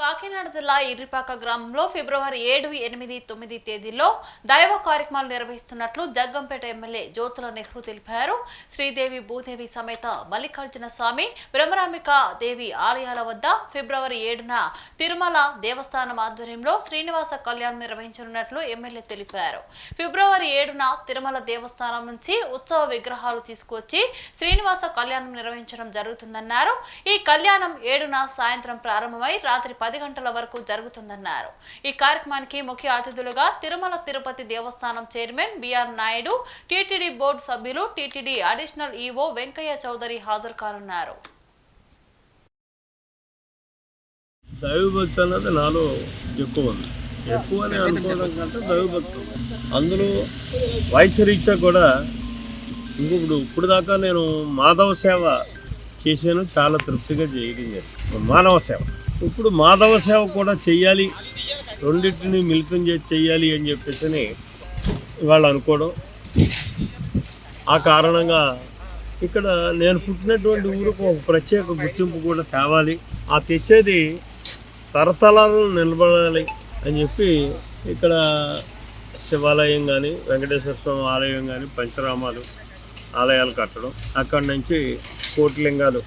కాకినాడ జిల్లా ఇర్రిపాక గ్రామంలో ఫిబ్రవరి 7, 8, 9 తేదీల్లో దైవ కార్యక్రమాలు నిర్వహిస్తున్నట్లు జగ్గంపేట ఎమ్మెల్యే జ్యోతుల నెహ్రూ తెలిపారు. శ్రీదేవి భూదేవి సమేత మల్లికార్జున స్వామి, బ్రహ్మరాంబిక దేవి ఆలయాల వద్ద ఫిబ్రవరి 7న తిరుమల దేవస్థానం ఆధ్వర్యంలో శ్రీనివాస కళ్యాణం నిర్వహించనున్నట్లు ఎమ్మెల్యే తెలిపారు. ఫిబ్రవరి 7న తిరుమల దేవస్థానం నుంచి ఉత్సవ విగ్రహాలు తీసుకువచ్చి శ్రీనివాస కళ్యాణం నిర్వహించడం జరుగుతుందన్నారు. ఈ కళ్యాణం 7న సాయంత్రం ప్రారంభమై రాత్రి 10 గంటల వరకు జరుగుతుందన్నారు. ఈ కార్యక్రమానికి ముఖ్య అతిథులుగా Tirumala Tirupati Devasthanam chairman BR Naidu, TTD board సభ్యులు, TTD additional EO Venkaiah Chowdary హాజరు కానున్నారు. దైవభక్తి అన్నది నాలో ఎక్కువ ఉంది. ఎక్కువనే అనుకోవడం కంటే దైవభక్తి అందులో వయసు రీత్యా కూడా ఇప్పుడు దాకా నేను మాధవ సేవ చేశాను, చాలా తృప్తిగా చేయడం జరిగింది. మానవ సేవ ఇప్పుడు మాధవ సేవ కూడా చెయ్యాలి, రెండింటిని మిళితం చేసి చెయ్యాలి అని చెప్పేసి వాళ్ళు అనుకోవడం. ఆ కారణంగా ఇక్కడ నేను పుట్టినటువంటి ఊరికి ఒక ప్రత్యేక గుర్తింపు కూడా తేవాలి, ఆ తెచ్చేది తరతరాలను నిలబడాలి అని చెప్పి ఇక్కడ శివాలయం కానీ, వెంకటేశ్వర స్వామి ఆలయం కానీ, పంచరామాలు ఆలయాలు కట్టడం, అక్కడి నుంచి కోటిలింగాలు,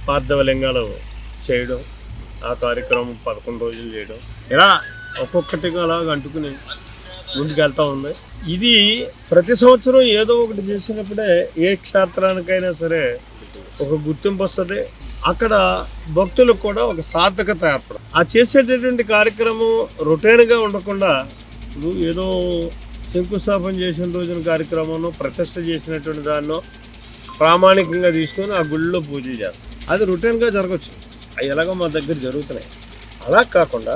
పార్థవలింగాలు చేయడం, ఆ కార్యక్రమం 11 రోజులు చేయడం, ఇలా ఒక్కొక్కటిగా అలాగ అంటుకుని ముందుకెళ్తా ఉంది. ఇది ప్రతి సంవత్సరం ఏదో ఒకటి చేసినప్పుడే ఏ క్షేత్రానికైనా సరే ఒక గుర్తింపు వస్తుంది, అక్కడ భక్తులకు కూడా ఒక సార్థకత ఏర్పడం. ఆ చేసేటటువంటి కార్యక్రమం రొటీన్గా ఉండకుండా ఏదో శంకుస్థాపన చేసిన రోజున కార్యక్రమంలో ప్రతిష్ట చేసినటువంటి దాన్నో ప్రామాణికంగా తీసుకొని ఆ గుళ్ళో పూజలు చేస్తాం. అది రొటీన్గా జరగచ్చు, అవి ఎలాగో మా దగ్గర జరుగుతున్నాయి. అలా కాకుండా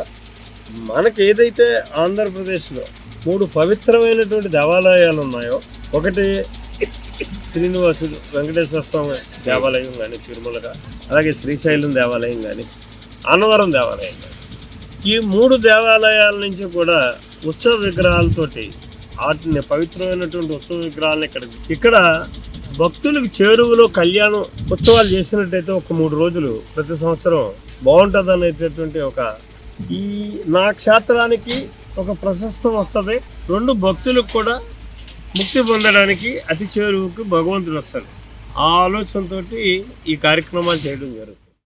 మనకి ఏదైతే ఆంధ్రప్రదేశ్లో 3 పవిత్రమైనటువంటి దేవాలయాలు ఉన్నాయో, ఒకటి శ్రీనివాస వెంకటేశ్వర స్వామి దేవాలయం కానీ తిరుమలగా, అలాగే శ్రీశైలం దేవాలయం కానీ, అన్నవరం దేవాలయం కానీ, ఈ 3 దేవాలయాల నుంచి కూడా ఉత్సవ విగ్రహాలతోటి వాటిని పవిత్రమైనటువంటి ఉత్సవ విగ్రహాలను ఇక్కడ భక్తులకు చేరువలో కళ్యాణం ఉత్సవాలు చేసినట్టయితే ఒక 3 రోజులు ప్రతి సంవత్సరం బాగుంటుంది అనేటటువంటి ఈ నా క్షేత్రానికి ఒక ప్రశస్తం వస్తుంది. 2 భక్తులకు కూడా ముక్తి పొందడానికి అతి చేరువుకు భగవంతుడు వస్తాడు. ఆ ఆలోచనతోటి ఈ కార్యక్రమాలు చేయడం జరుగుతుంది.